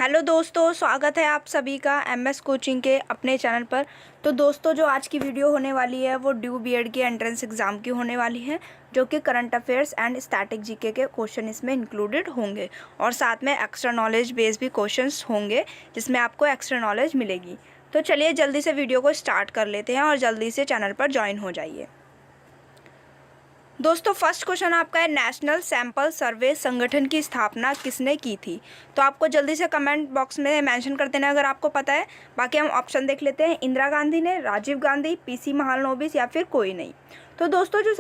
Hello दोस्तों, स्वागत है आप सभी का एमएस कोचिंग के अपने चैनल पर। तो दोस्तों, जो आज की वीडियो होने वाली है वो ड्यू बीएड की एंट्रेंस एग्ज़ाम की होने वाली है, जो कि current affairs and static GK के क्वेश्चन इसमें इंक्लूडेड होंगे और साथ में एक्स्ट्रा नॉलेज बेस्ड भी क्वेश्चंस होंगे जिसमें आपको एक्स्ट्रा नॉलेज मिलेगी। तो चलिए जल्दी से वीडियो को स्टार्ट कर लेते हैं और जल्दी से चैनल पर ज्वाइन हो जाइए। दोस्तों, फर्स्ट क्वेश्चन आपका है, नेशनल सैंपल सर्वे संगठन की स्थापना किसने की थी? तो आपको जल्दी से कमेंट बॉक्स में मेंशन कर देना अगर आपको पता है। बाकी हम ऑप्शन देख लेते हैं, इंदिरा गांधी ने, राजीव गांधी, पीसी महालनोबिस या फिर कोई नहीं। तो दोस्तों, जो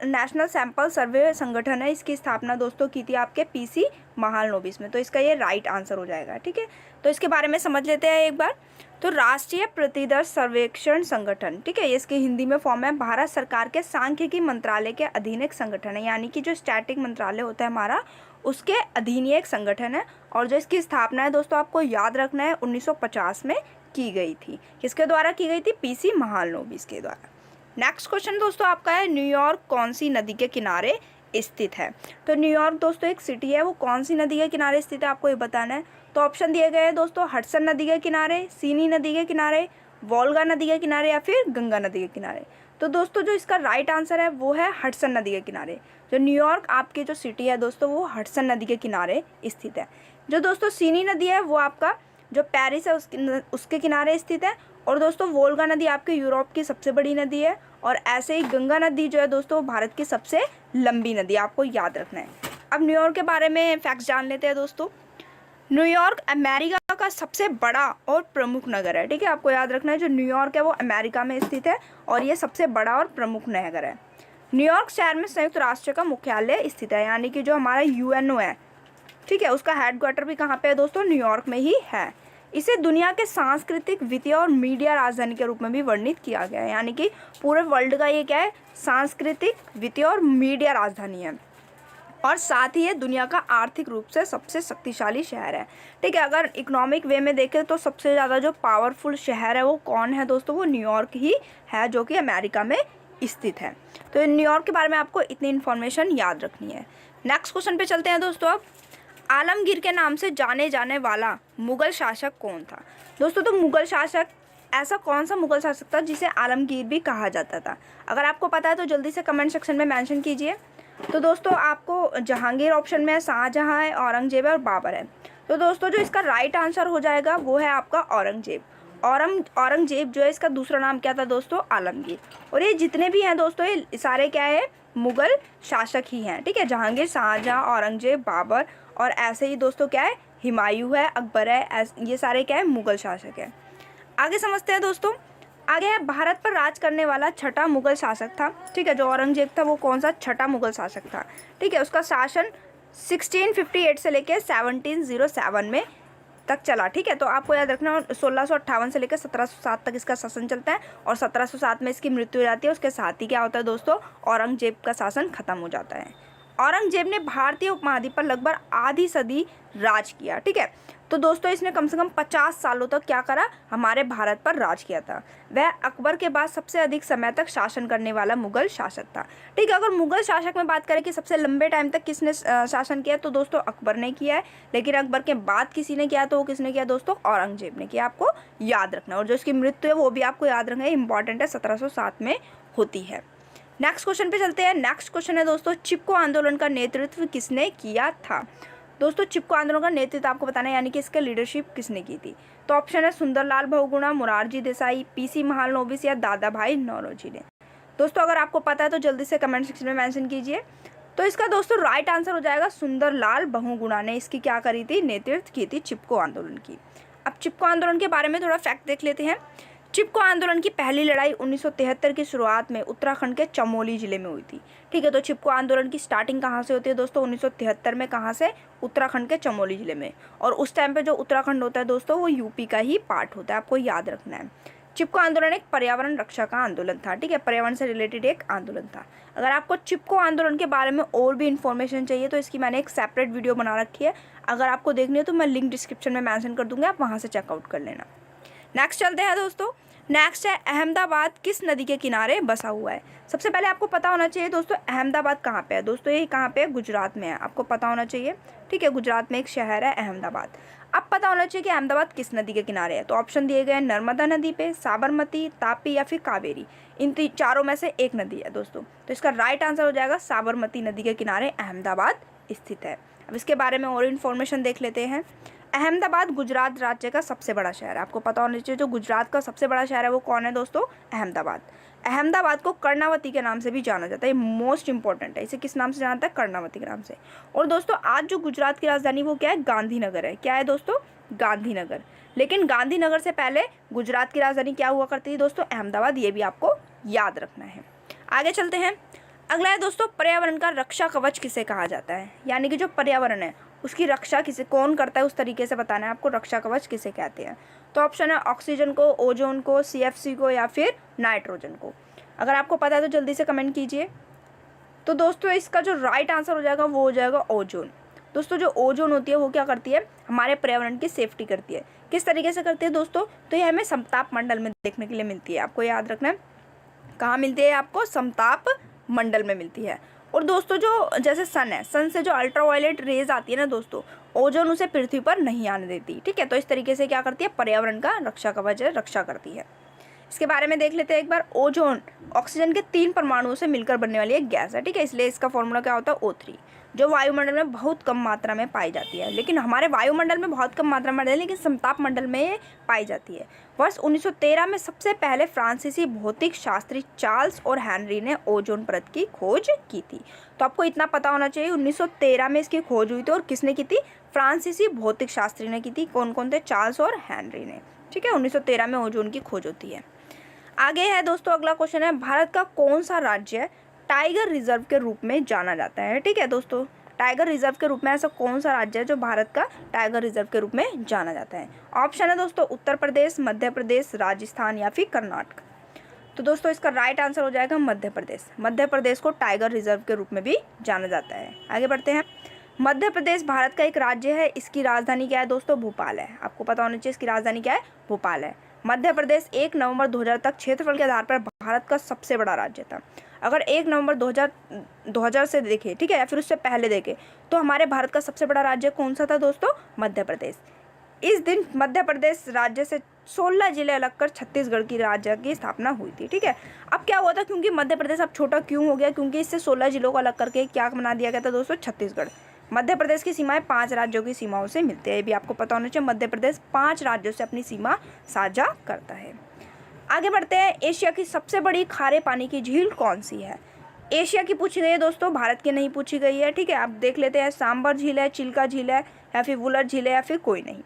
नेशनल सैंपल सर्वे संगठन है, इसकी स्थापना दोस्तों की थी आपके पीसी महालनोबिस में। तो इसका ये राइट आंसर हो जाएगा। ठीक है, तो इसके बारे में समझ लेते हैं एक बार। तो राष्ट्रीय प्रतिदर्श सर्वेक्षण संगठन, ठीक है, इसकी हिंदी में फॉर्म है, भारत सरकार के सांख्यिकी मंत्रालय के अधीन एक संगठन है। यानी कि जो स्टैटिक मंत्रालय होता है हमारा, उसके अधीन ये एक संगठन है। और जो इसकी स्थापना है दोस्तों, आपको याद रखना है, 1950 में की गई थी। किसके द्वारा की गई थी? पीसी महालनोबिस के द्वारा। नेक्स्ट क्वेश्चन दोस्तों आपका है, न्यूयॉर्क कौन सी नदी के किनारे स्थित है? तो न्यूयॉर्क दोस्तों एक सिटी है, वो कौन सी नदी के किनारे स्थित है आपको ये बताना है। तो ऑप्शन दिए गए हैं दोस्तों, हडसन नदी के किनारे, सीनी नदी के किनारे, वोल्गा नदी के किनारे या फिर गंगा नदी के किनारे। तो दोस्तों, जो इसका राइट आंसर है वो है हडसन नदी के किनारे। जो न्यूयॉर्क आपकी जो सिटी है दोस्तों, वो हडसन नदी के किनारे स्थित है। जो दोस्तों सीनी नदी है वो आपका जो पेरिस है उसके किनारे स्थित है। और दोस्तों, वोल्गा नदी आपके यूरोप की सबसे बड़ी नदी है। और ऐसे ही गंगा नदी जो है दोस्तों, भारत की सबसे लंबी नदी, आपको याद रखना है। अब न्यूयॉर्क के बारे में फैक्ट्स जान लेते हैं दोस्तों। न्यूयॉर्क अमेरिका का सबसे बड़ा और प्रमुख नगर है। ठीक है, आपको याद रखना है, जो न्यूयॉर्क है वो अमेरिका में स्थित है और ये सबसे बड़ा और प्रमुख नगर है। न्यूयॉर्क शहर में संयुक्त राष्ट्र का मुख्यालय स्थित है। यानी कि जो हमारा यूएनओ है, ठीक है, उसका हेडक्वार्टर भी कहाँ पे है दोस्तों? न्यूयॉर्क में ही है। इसे दुनिया के सांस्कृतिक, वित्तीय और मीडिया राजधानी के रूप में भी वर्णित किया गया है। यानी कि पूरे वर्ल्ड का ये क्या है? सांस्कृतिक, वित्तीय और मीडिया राजधानी है। और साथ ही ये दुनिया का आर्थिक रूप से सबसे शक्तिशाली शहर है। ठीक है, अगर इकोनॉमिक वे में देखें तो सबसे ज़्यादा जो पावरफुल शहर है वो कौन है दोस्तों? वो न्यूयॉर्क ही है, जो कि अमेरिका में स्थित है। तो न्यूयॉर्क के बारे में आपको इतनी इन्फॉर्मेशन याद रखनी है। नेक्स्ट क्वेश्चन पे चलते हैं दोस्तों। अब आलमगीर के नाम से जाने जाने वाला मुगल शासक कौन था? दोस्तों, तो मुगल शासक, ऐसा कौन सा मुगल शासक था जिसे आलमगीर भी कहा जाता था? अगर आपको पता है तो जल्दी से कमेंट सेक्शन में मेंशन कीजिए। तो दोस्तों, आपको जहांगीर ऑप्शन में है, शाहजहां है, औरंगजेब है और बाबर है। तो दोस्तों, जो इसका राइट आंसर हो जाएगा वो है आपका औरंगजेब। औरंगजेब जो है, इसका दूसरा नाम क्या था दोस्तों? आलमगीर। और ये जितने भी हैं दोस्तों, ये सारे क्या है? मुगल शासक ही हैं। ठीक है, जहांगीर, शाहजहां, औरंगजेब, बाबर और ऐसे ही दोस्तों क्या है? हुमायूं है, अकबर है, ये सारे क्या है? मुगल शासक है। आगे समझते हैं दोस्तों। आगे है, भारत पर राज करने वाला छठा मुगल शासक था। ठीक है, जो औरंगजेब था वो कौन सा छठा मुगल शासक था? ठीक है, उसका शासन 1658 से लेकर 1707 में तक चला। ठीक है, तो आपको याद रखना, 1658 से लेकर 1707 तक इसका शासन चलता है और 1707 में इसकी मृत्यु हो जाती है। उसके साथ ही क्या होता है दोस्तों? औरंगजेब का शासन खत्म हो जाता है। औरंगजेब ने भारतीय उपमहाद्वीप पर लगभग आधी सदी राज किया। ठीक है, तो दोस्तों इसने कम से कम 50 सालों तक क्या करा? हमारे भारत पर राज किया था। वह अकबर के बाद सबसे अधिक समय तक शासन करने वाला मुगल शासक था। ठीक है, अगर मुगल शासक में बात करें कि सबसे लंबे टाइम तक किसने शासन किया, तो दोस्तों अकबर ने किया है। लेकिन अकबर के बाद किसी ने किया, तो वो किसने किया दोस्तों? औरंगजेब ने किया। आपको याद रखना। और जो इसकी मृत्यु है वो भी आपको याद रखना है, इंपॉर्टेंट है, 1707 में होती है। नेक्स्ट क्वेश्चन पे चलते हैं। नेक्स्ट क्वेश्चन है दोस्तों, चिपको आंदोलन का नेतृत्व किसने किया था? दोस्तों, चिपको आंदोलन का नेतृत्व आपको बताना है, यानी कि इसके लीडरशिप किसने की थी। तो ऑप्शन है, सुंदरलाल बहुगुणा, मोरारजी देसाई, पीसी महालनोबिस या दादा भाई नौरोजी ने। दोस्तों, अगर आपको पता है तो जल्दी से कमेंट सेक्शन में मेंशन कीजिए। तो इसका दोस्तों राइट आंसर हो जाएगा, सुंदरलाल बहुगुणा ने इसकी क्या करी थी? नेतृत्व की थी चिपको आंदोलन की। अब चिपको आंदोलन के बारे में थोड़ा फैक्ट देख लेते हैं। चिपको आंदोलन की पहली लड़ाई 1973 की शुरुआत में उत्तराखंड के चमोली जिले में हुई थी। ठीक है, तो चिपको आंदोलन की स्टार्टिंग कहाँ से होती है दोस्तों? 1973 में। कहाँ से? उत्तराखंड के चमोली जिले में। और उस टाइम पे जो उत्तराखंड होता है दोस्तों, वो यूपी का ही पार्ट होता है, आपको याद रखना है। चिपको आंदोलन एक पर्यावरण रक्षा का आंदोलन था। ठीक है, पर्यावरण से रिलेटेड एक आंदोलन था। अगर आपको चिपको आंदोलन के बारे में और भी इन्फॉर्मेशन चाहिए तो इसकी मैंने एक सेपरेट वीडियो बना रखी है। अगर आपको देखनी है तो मैं लिंक डिस्क्रिप्शन में मेंशन कर दूंगा, आप वहाँ से चेकआउट कर लेना। नेक्स्ट चलते हैं दोस्तों। नेक्स्ट है अहमदाबाद किस नदी के किनारे बसा हुआ है। सबसे पहले आपको पता होना चाहिए दोस्तों अहमदाबाद कहाँ पे है। दोस्तों ये कहाँ पे है, गुजरात में है, आपको पता होना चाहिए। ठीक है, गुजरात में एक शहर है अहमदाबाद। अब पता होना चाहिए कि अहमदाबाद किस नदी के किनारे है। तो ऑप्शन दिए गए हैं नर्मदा नदी पे, साबरमती, तापी या फिर कावेरी। इन चारों में से एक नदी है दोस्तों। तो इसका राइट आंसर हो जाएगा साबरमती नदी के किनारे अहमदाबाद स्थित है। अब इसके बारे में और इन्फॉर्मेशन देख लेते हैं। अहमदाबाद गुजरात राज्य का सबसे बड़ा शहर है। आपको पता होना चाहिए जो गुजरात का सबसे बड़ा शहर है वो कौन है दोस्तों, अहमदाबाद। अहमदाबाद को कर्णावती के नाम से भी जाना जाता है, ये मोस्ट इंपॉर्टेंट है। इसे किस नाम से जाना जाता है, कर्णावती के नाम से। और दोस्तों आज जो गुजरात की राजधानी वो क्या है, गांधीनगर है। क्या है दोस्तों, गांधीनगर। लेकिन गांधीनगर से पहले गुजरात की राजधानी क्या हुआ करती थी दोस्तों, अहमदाबाद। ये भी आपको याद रखना है। आगे चलते हैं। अगला है दोस्तों पर्यावरण का रक्षा कवच किसे कहा जाता है, यानी कि जो पर्यावरण है उसकी रक्षा किसे कौन करता है उस तरीके से बताना है आपको, रक्षा कवच किसे कहते हैं। तो ऑप्शन है ऑक्सीजन को, ओजोन को, CFC को या फिर नाइट्रोजन को। अगर आपको पता है तो जल्दी से कमेंट कीजिए। तो दोस्तों इसका जो राइट आंसर हो जाएगा वो हो जाएगा ओजोन। दोस्तों जो ओजोन होती है वो क्या करती है, हमारे पर्यावरण की सेफ्टी करती है। किस तरीके से करती है दोस्तों, तो ये हमें समताप मंडल में देखने के लिए मिलती है। आपको याद रखना है कहाँ मिलती है, आपको समताप मंडल में मिलती है। और दोस्तों जो जैसे सन है, सन से जो अल्ट्रावायलेट रेज आती है ना दोस्तों, ओजोन उसे पृथ्वी पर नहीं आने देती। ठीक है, तो इस तरीके से क्या करती है, पर्यावरण का रक्षा कवच रक्षा करती है। इसके बारे में देख लेते हैं एक बार। ओजोन ऑक्सीजन के 3 परमाणुओं से मिलकर बनने वाली एक गैस है। ठीक है, इसलिए इसका फॉर्मूला क्या होता है, O3, जो वायुमंडल में बहुत कम मात्रा में पाई जाती है। लेकिन हमारे वायुमंडल में बहुत कम मात्रा में है, लेकिन समताप मंडल में पाई जाती है। वर्ष 1913 में सबसे पहले फ्रांसीसी भौतिक शास्त्री चार्ल्स और हेनरी ने ओजोन परत की खोज की थी। तो आपको इतना पता होना चाहिए 1913 में इसकी खोज हुई थी। और किसने की थी, फ्रांसीसी भौतिक शास्त्री ने की थी। कौन कौन थे, चार्ल्स और हेनरी ने। ठीक है, 1913 में ओजोन की खोज होती है। आगे है दोस्तों अगला क्वेश्चन है, भारत का कौन सा राज्य टाइगर रिजर्व के रूप में जाना जाता है। ठीक है दोस्तों, टाइगर रिजर्व के रूप में ऐसा कौन सा राज्य है जो भारत का टाइगर रिजर्व के रूप में जाना जाता है। ऑप्शन है दोस्तों उत्तर प्रदेश, मध्य प्रदेश, राजस्थान या फिर कर्नाटक। तो दोस्तों इसका राइट आंसर हो जाएगा मध्य प्रदेश। मध्य प्रदेश को टाइगर रिजर्व के रूप में भी जाना जाता है। आगे बढ़ते हैं। मध्य प्रदेश भारत का एक राज्य है, इसकी राजधानी क्या है दोस्तों, भोपाल है। आपको पता होना चाहिए इसकी राजधानी क्या है, भोपाल है। मध्य प्रदेश 1 नवंबर 2000 तक क्षेत्रफल के आधार पर भारत का सबसे बड़ा राज्य था। अगर 1 नवंबर 2000 से देखें, ठीक है, या फिर उससे पहले देखें, तो हमारे भारत का सबसे बड़ा राज्य कौन सा था दोस्तों, मध्य प्रदेश। इस दिन मध्य प्रदेश राज्य से 16 जिले अलग कर छत्तीसगढ़ की राज्य की स्थापना हुई थी। ठीक है, अब क्या हुआ था, क्योंकि मध्य प्रदेश अब छोटा क्यों हो गया, क्योंकि इससे 16 जिलों को अलग करके क्या बना दिया गया था दोस्तों, छत्तीसगढ़। मध्य प्रदेश की सीमाएं 5 राज्यों की सीमाओं से मिलती है। ये भी आपको पता होना चाहिए, मध्य प्रदेश 5 राज्यों से अपनी सीमा साझा करता है। आगे बढ़ते हैं। एशिया की सबसे बड़ी खारे पानी की झील कौन सी है। एशिया की पूछी गई है दोस्तों, भारत की नहीं पूछी गई है। ठीक है, आप देख लेते हैं, सांबर झील है, चिल्का झील है या फिर वुलर झील है या फिर कोई नहीं।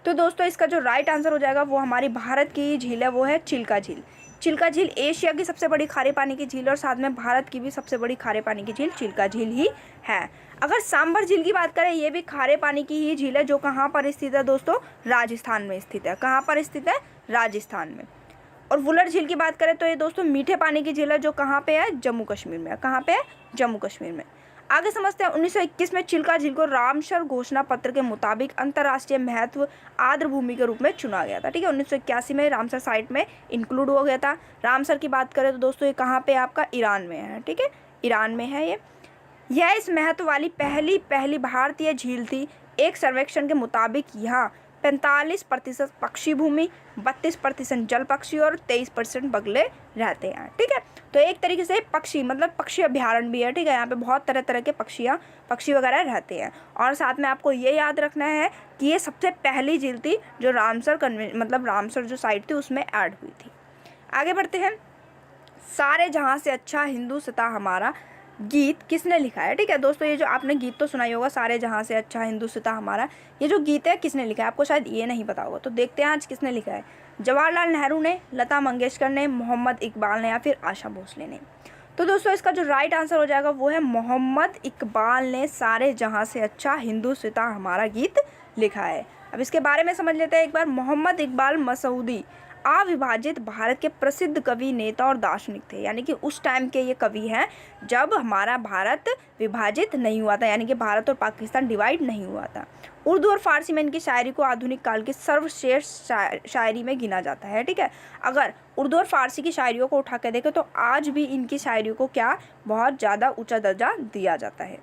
तो दोस्तों इसका जो राइट आंसर हो जाएगा वो हमारी भारत की झील है, वो है चिल्का झील। चिल्का झील एशिया की सबसे बड़ी खारे पानी की झील और साथ में भारत की भी सबसे बड़ी खारे पानी की झील चिल्का झील ही है। अगर सांबर झील की बात करें, ये भी खारे पानी की ही झील है, जो कहाँ पर स्थित है दोस्तों, राजस्थान में स्थित है। कहाँ पर स्थित है, राजस्थान में। और वुलर झील की बात करें तो ये दोस्तों मीठे पानी की झील है, जो कहाँ पे है, जम्मू कश्मीर में। कहाँ पे है, जम्मू कश्मीर में। आगे समझते हैं। 1921 में चिल्का झील को रामसर घोषणा पत्र के मुताबिक अंतर्राष्ट्रीय महत्व आर्द्र भूमि के रूप में चुना गया था। ठीक है, 1981 में रामसर साइट में इंक्लूड हो गया था। रामसर की बात करें तो दोस्तों ये कहाँ पे आपका, ईरान में है। ठीक है, ईरान में है ये। यह इस महत्व वाली पहली भारतीय झील थी। एक सर्वेक्षण के मुताबिक यहाँ 45% पक्षी भूमि, 32% जल पक्षी और 23% बगले रहते हैं। ठीक है, तो एक तरीके से पक्षी मतलब पक्षी अभ्यारण्य भी है। ठीक है, यहाँ पे बहुत तरह तरह के पक्षी वगैरह रहते हैं। और साथ में आपको ये याद रखना है कि ये सबसे पहली झील थी जो रामसर जो साइट थी उसमें ऐड हुई थी। आगे बढ़ते हैं। सारे जहाँ से अच्छा हिंदुस्तां हमारा गीत किसने लिखा है। ठीक है दोस्तों, ये जो आपने गीत तो सुना ही होगा, सारे जहाँ से अच्छा हिंदुस्तां हमारा, ये जो गीत है किसने लिखा है, आपको शायद ये नहीं पता होगा। तो देखते हैं आज किसने लिखा है। जवाहरलाल नेहरू ने, लता मंगेशकर ने, मोहम्मद इकबाल ने या फिर आशा भोसले ने। तो दोस्तों इसका जो राइट आंसर हो जाएगा वो है मोहम्मद इकबाल ने सारे जहाँ से अच्छा हिंदुस्तां हमारा गीत लिखा है। अब इसके बारे में समझ लेते हैं एक बार। मोहम्मद इकबाल मसूदी अविभाजित भारत के प्रसिद्ध कवि, नेता और दार्शनिक थे। यानी कि उस टाइम के ये कवि हैं जब हमारा भारत विभाजित नहीं हुआ था, यानी कि भारत और पाकिस्तान डिवाइड नहीं हुआ था। उर्दू और फारसी में इनकी शायरी को आधुनिक काल की सर्वश्रेष्ठ शायरी में गिना जाता है। ठीक है, अगर उर्दू और फारसी की शायरियों को उठा के देखें तो आज भी इनकी शायरी को क्या बहुत ज़्यादा ऊंचा दर्जा दिया जाता है।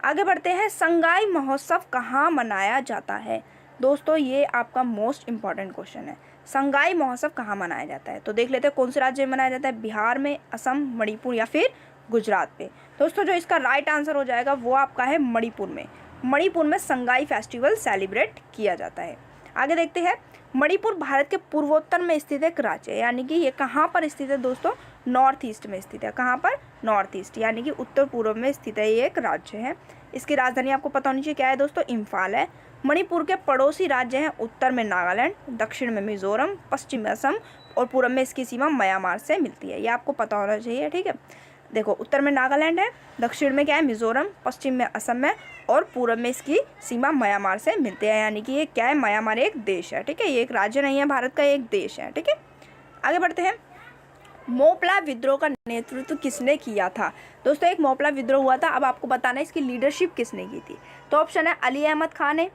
आगे बढ़ते हैं, संगाई महोत्सव कहाँ मनाया जाता है। दोस्तों ये आपका मोस्ट इम्पॉर्टेंट क्वेश्चन है, संगाई महोत्सव कहाँ मनाया जाता है। तो देख लेते हैं कौन से राज्य में मनाया जाता है, बिहार में, असम, मणिपुर या फिर गुजरात में। दोस्तों जो इसका राइट आंसर हो जाएगा वो आपका है मणिपुर में। मणिपुर में संगाई फेस्टिवल सेलिब्रेट किया जाता है। आगे देखते हैं, मणिपुर भारत के पूर्वोत्तर में स्थित एक राज्य है, यानी कि ये कहाँ पर स्थित है दोस्तों, नॉर्थ ईस्ट में स्थित है। कहाँ पर, नॉर्थ ईस्ट यानी कि उत्तर पूर्व में स्थित है, ये एक राज्य है। इसकी राजधानी आपको पता होनी चाहिए, क्या है दोस्तों, इम्फाल है। मणिपुर के पड़ोसी राज्य हैं, उत्तर में नागालैंड, दक्षिण में मिजोरम, पश्चिम में असम और पूर्व में इसकी सीमा म्यांमार से मिलती है। ये आपको पता होना चाहिए। ठीक है, देखो उत्तर में नागालैंड है, दक्षिण में क्या है, मिजोरम, पश्चिम में असम है और पूर्व में इसकी सीमा म्यांमार से मिलते हैं, यानी कि ये क्या है, म्यांमार एक देश है। ठीक है, ये एक राज्य नहीं है भारत का, एक देश है। ठीक है, आगे बढ़ते हैं, मोपला विद्रोह का नेतृत्व किसने किया था। दोस्तों एक मोपला विद्रोह हुआ था, अब आपको बताना है इसकी लीडरशिप किसने की थी। तो ऑप्शन है अली अहमद खान ने,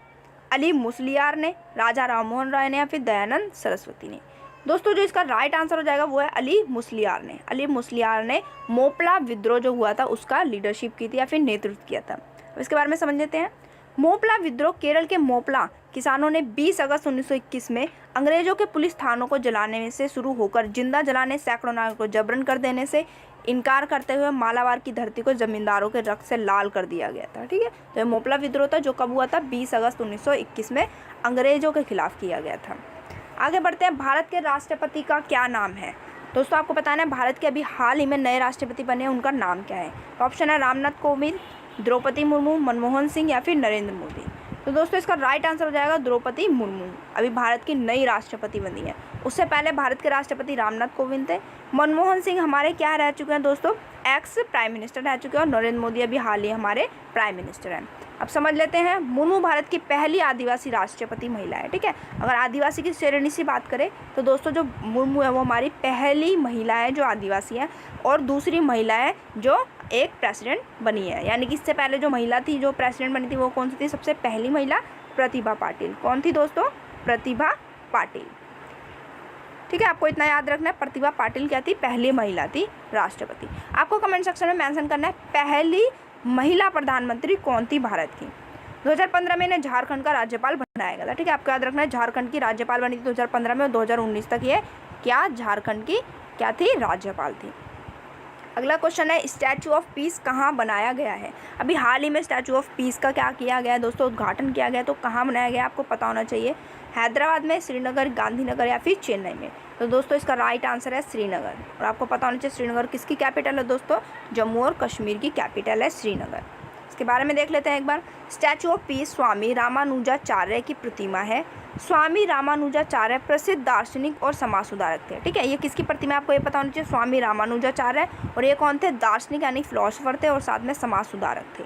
अली मुसलियार ने, राजा राममोहन राय ने या फिर दयानंद सरस्वती ने। दोस्तों जो इसका राइट आंसर हो जाएगा वो है अली मुसलियार ने। अली मुसलियार ने मोपला विद्रोह जो हुआ था उसका लीडरशिप की थी या फिर नेतृत्व किया था। अब इसके बारे में समझ लेते हैं। मोपला विद्रोह केरल के मोपला किसानों ने 20 अगस्त 1921 में अंग्रेजों के पुलिस थानों को जलाने से शुरू होकर जिंदा जलाने, सैकड़ों नागरिकों को जबरन कर देने से इनकार करते हुए मालाबार की धरती को जमींदारों के रक्त से लाल कर दिया गया था। ठीक है, तो ये मोपला विद्रोह था जो कब हुआ था, 20 अगस्त 1921 में अंग्रेजों के खिलाफ किया गया था। आगे बढ़ते हैं, भारत के राष्ट्रपति का क्या नाम है। दोस्तों आपको बताना है भारत के अभी हाल ही में नए राष्ट्रपति बने हैं, उनका नाम क्या है। ऑप्शन है रामनाथ कोविंद, द्रौपदी मुर्मू, मनमोहन सिंह या फिर नरेंद्र मोदी। तो दोस्तों इसका राइट आंसर हो जाएगा द्रौपदी मुर्मू, अभी भारत की नई राष्ट्रपति बनी है। उससे पहले भारत के राष्ट्रपति रामनाथ कोविंद थे। मनमोहन सिंह हमारे क्या रह चुके हैं दोस्तों, एक्स प्राइम मिनिस्टर रह चुके हैं और नरेंद्र मोदी अभी हाल ही हमारे प्राइम मिनिस्टर हैं। अब समझ लेते हैं, मुर्मू भारत की पहली आदिवासी राष्ट्रपति महिला है। ठीक है, अगर आदिवासी की श्रेणी से बात करें तो दोस्तों जो मुर्मू है वो हमारी पहली महिला है जो आदिवासी है और दूसरी महिला है जो एक प्रेसिडेंट बनी है। यानी कि इससे पहले जो महिला थी जो प्रेसिडेंट बनी थी वो कौन सी थी, सबसे पहली महिला प्रतिभा पाटिल। कौन थी दोस्तों, प्रतिभा पाटिल। ठीक है, आपको इतना याद रखना है, प्रतिभा पाटिल क्या थी, पहली महिला थी राष्ट्रपति। आपको कमेंट सेक्शन में मेंशन करना है पहली महिला प्रधानमंत्री कौन थी भारत की। 2015 में इन्हें झारखंड का राज्यपाल बनाया गया था। ठीक है, आपको याद रखना है झारखंड की राज्यपाल बनी थी 2015 में और 2019 तक ये क्या झारखंड की क्या थी, राज्यपाल थी। अगला क्वेश्चन है, स्टैचू ऑफ पीस कहाँ बनाया गया है। अभी हाल ही में स्टैचू ऑफ पीस का क्या किया गया है दोस्तों, उद्घाटन किया गया, तो कहाँ बनाया गया आपको पता होना चाहिए। हैदराबाद में, श्रीनगर, गांधीनगर या फिर चेन्नई में। तो दोस्तों इसका राइट आंसर है श्रीनगर और आपको पता होना चाहिए श्रीनगर किसकी कैपिटल है दोस्तों, जम्मू और कश्मीर की कैपिटल है श्रीनगर। इसके बारे में देख लेते हैं एक बार। स्टैचू ऑफ पीस स्वामी रामानुजाचार्य की प्रतिमा है। स्वामी रामानुजाचार्य प्रसिद्ध दार्शनिक और समाज सुधारक थे। ठीक है, ये किसकी प्रतिमा आपको ये पता होना चाहिए, स्वामी रामानुजाचार्य। और ये कौन थे, दार्शनिक यानी फिलोसोफर थे और साथ में समाज सुधारक थे।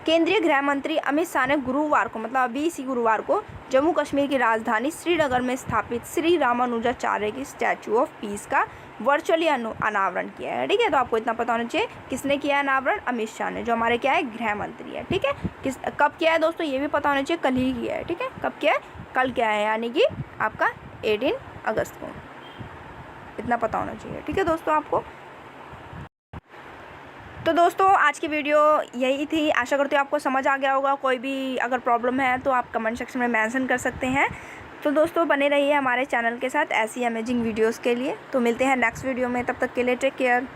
केंद्रीय गृह मंत्री अमित शाह ने गुरुवार को, मतलब अभी इसी गुरुवार को, जम्मू कश्मीर की राजधानी श्रीनगर में स्थापित श्री रामानुजाचार्य की स्टैचू ऑफ पीस का वर्चुअली अनावरण किया है। ठीक है, तो आपको इतना पता होना चाहिए किसने किया है अनावरण, अमित शाह ने, जो हमारे क्या है गृह मंत्री है। ठीक है, कब किया है दोस्तों ये भी पता होना चाहिए, कल ही किया है। ठीक है, कब किया है, कल क्या है, यानी कि आपका 18 अगस्त को, इतना पता होना चाहिए। ठीक है दोस्तों आपको। तो दोस्तों आज की वीडियो यही थी, आशा करती हूँ आपको समझ आ गया होगा। कोई भी अगर प्रॉब्लम है तो आप कमेंट सेक्शन में मेंशन कर सकते हैं। तो दोस्तों बने रहिए हमारे चैनल के साथ ऐसी अमेजिंग वीडियोस के लिए। तो मिलते हैं नेक्स्ट वीडियो में, तब तक के लिए टेक केयर।